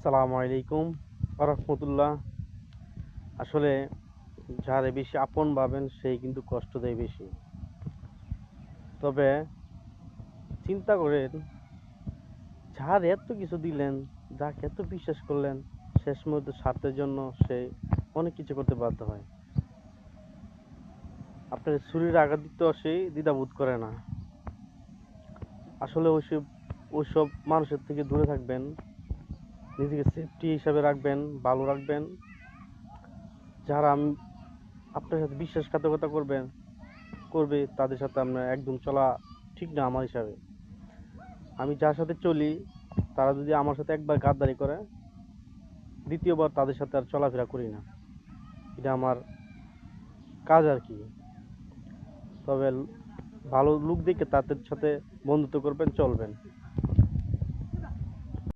আসসালামু আলাইকুম রাহমাতুল্লাহ। আসলে যারে বেশি আপন ভাবেন সেই কিন্তু কষ্ট দেয় বেশি। তবে চিন্তা করেন, যার এত কিছু দিলেন, যাকে এত বিশ্বাস করলেন, শেষ মুহূর্তে স্বার্থের জন্য সে অনেক কিছু করতে বাধ্য হয়। আপনার ছুরির আঘাত দিতেও সে দ্বিধাবোধ করে না। আসলে ওইসব মানুষের থেকে দূরে থাকবেন, নিজেকে সেফটি হিসাবে রাখবেন, ভালো রাখবেন। যারা আপনার সাথে বিশ্বাসঘাতকতা করবে তাদের সাথে আপনার একদম চলা ঠিক না আমার হিসাবে। আমি যার সাথে চলি তারা যদি আমার সাথে একবার গাদ্দারি করে, দ্বিতীয়বার তাদের সাথে আর চলাফেরা করি না। এটা আমার কাজ আর কি। তবে ভালো লোক দেখে তাদের সাথে বন্ধুত্ব করবেন, চলবেন।